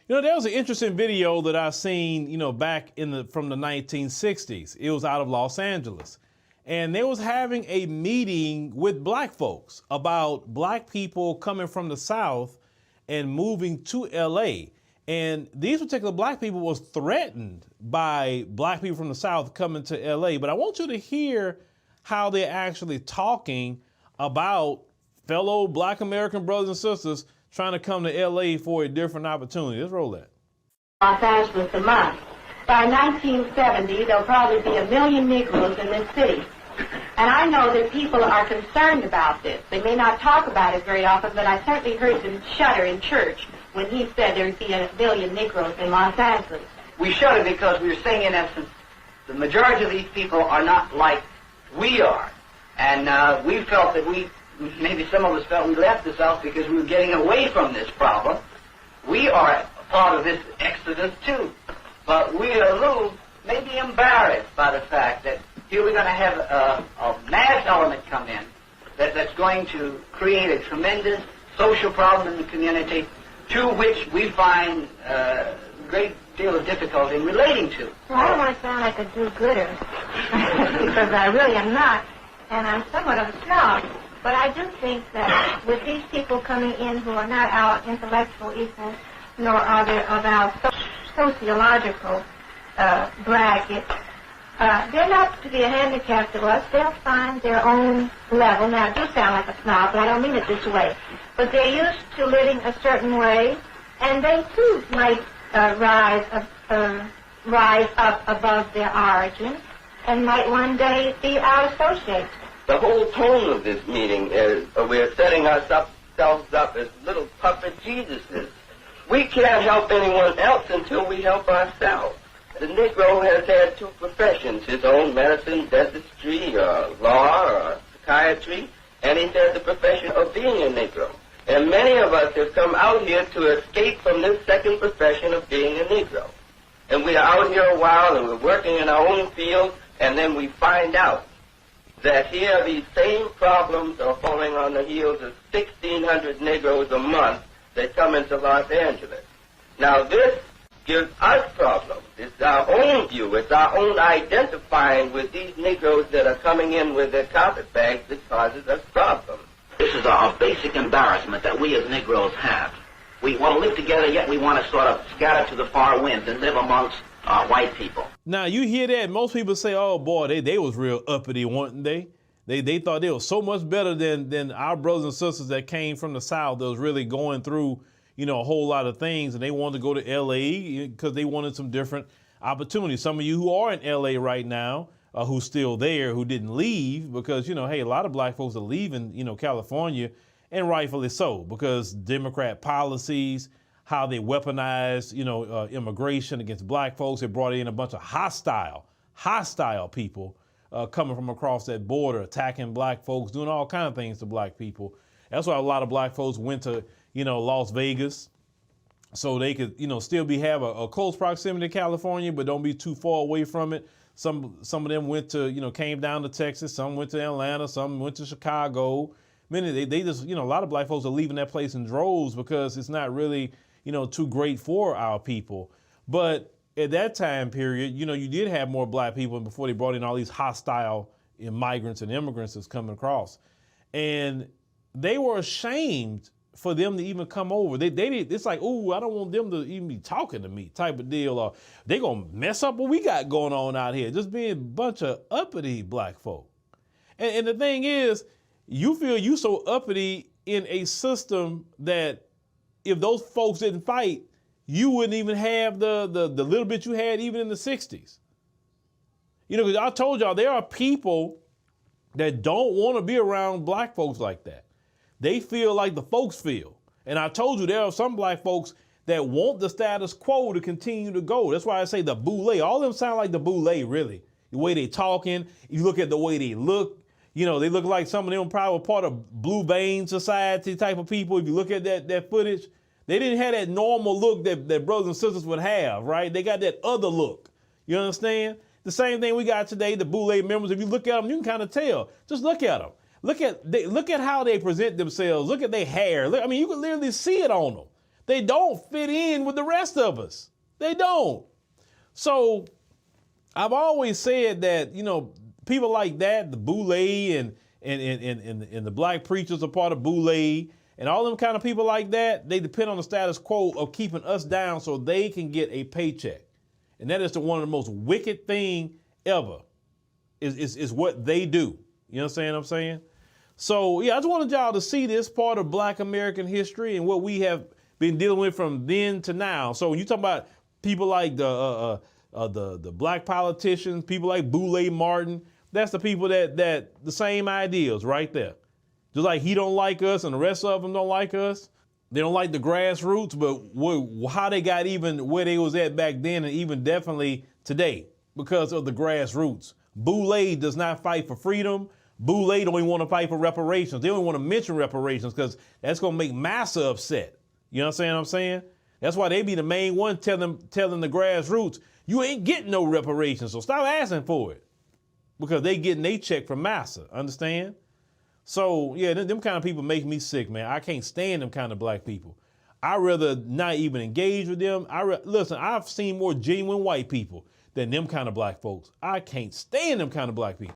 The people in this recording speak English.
There was an interesting video that I seen, back from the 1960s. It was out of Los Angeles. And they was having a meeting with black folks about black people coming from the South and moving to LA. And these particular black people was threatened by black people from the South coming to LA. But I want you to hear how they're actually talking about fellow black American brothers and sisters trying to come to LA for a different opportunity. Let's roll that. Los Angeles a month. By 1970, there'll probably be 1 million Negroes in this city. And I know that people are concerned about this. They may not talk about it very often, but I certainly heard them shudder in church when he said there'd be 1 million Negroes in Los Angeles. We shudder because we were saying, in essence, the majority of these people are not like we are. And we felt that maybe some of us felt we left the South because we were getting away from this problem. We are part of this exodus too, but we are a little maybe embarrassed by the fact that here we're going to have a mass element come in that's going to create a tremendous social problem in the community to which we find a great deal of difficulty in relating to. Well, I don't want to sound like a do-gooder, because I really am not, and I'm somewhat of a snob. But I do think that with these people coming in who are not our intellectual equals, nor are they of our sociological bracket, they're not to be a handicap to us. They'll find their own level. Now, I do sound like a snob, but I don't mean it this way. But they're used to living a certain way, and they too might rise up above their origin, and might one day be our associates. The whole tone of this meeting is we're setting ourselves up as little puppet Jesuses. We can't help anyone else until we help ourselves. The Negro has had two professions, his own medicine, dentistry, law, or psychiatry, and he's had the profession of being a Negro. And many of us have come out here to escape from this second profession of being a Negro. And we are out here a while, and we're working in our own field, and then we find out that here these same problems are falling on the heels of 1,600 Negroes a month that come into Los Angeles. Now this gives us problems. It's our own view. It's our own identifying with these Negroes that are coming in with their carpetbags that causes us problems. This is a basic embarrassment that we as Negroes have. We want to live together, yet we want to sort of scatter to the far winds and live amongst white people. Now, you hear that, most people say, oh, boy, they was real uppity, weren't they? They thought they were so much better than our brothers and sisters that came from the South that was really going through, a whole lot of things, and they wanted to go to L.A. because they wanted some different opportunities. Some of you who are in L.A. right now, who's still there, who didn't leave, because, hey, a lot of black folks are leaving, California, and rightfully so, because Democrat policies, how they weaponized, immigration against black folks. They brought in a bunch of hostile people coming from across that border, attacking black folks, doing all kinds of things to black people. That's why a lot of black folks went to, Las Vegas, so they could, still have a close proximity to California, but don't be too far away from it. Some of them went to, came down to Texas. Some went to Atlanta. Some went to Chicago. Many, they just, a lot of black folks are leaving that place in droves because it's not really, too great for our people. But at that time period, you did have more black people before they brought in all these hostile migrants and immigrants that's coming across. And they were ashamed for them to even come over. They did, it's like, ooh, I don't want them to even be talking to me type of deal. Or they gonna mess up what we got going on out here. Just being a bunch of uppity black folk. And the thing is, you feel you so uppity in a system that if those folks didn't fight, you wouldn't even have the little bit you had even in the 60s. Because I told y'all there are people that don't want to be around black folks like that. They feel like the folks feel. And I told you there are some black folks that want the status quo to continue to go. That's why I say the Boule. All of them sound like the Boule, really. The way they talking, you look at the way they look. They look like some of them probably were part of Blue Vein Society type of people. If you look at that footage, they didn't have that normal look that brothers and sisters would have, right? They got that other look. You understand? The same thing we got today, the Boule members. If you look at them, you can kind of tell. Just look at them. Look at how they present themselves. Look at their hair. You can literally see it on them. They don't fit in with the rest of us. They don't. So I've always said that, people like that, the Boule and the black preachers are part of Boule, and all them kind of people like that, they depend on the status quo of keeping us down so they can get a paycheck. And that is one of the most wicked thing ever, is what they do. You understand what I'm saying? So, yeah, I just wanted y'all to see this part of Black American history and what we have been dealing with from then to now. So when you talk about people like the black politicians, people like Boule Martin, that's the people that the same ideals right there. Just like he don't like us and the rest of them don't like us. They don't like the grassroots, but how they got even where they was at back then and even definitely today because of the grassroots. Boule does not fight for freedom. Boule don't even want to fight for reparations. They don't even want to mention reparations because that's going to make Massa upset. You understand what I'm saying? That's why they be the main one telling the grassroots, you ain't getting no reparations, so stop asking for it. Because they getting their check from Massa, understand? So, yeah, them kind of people make me sick, man. I can't stand them kind of black people. I'd rather not even engage with them. Listen, I've seen more genuine white people than them kind of black folks. I can't stand them kind of black people.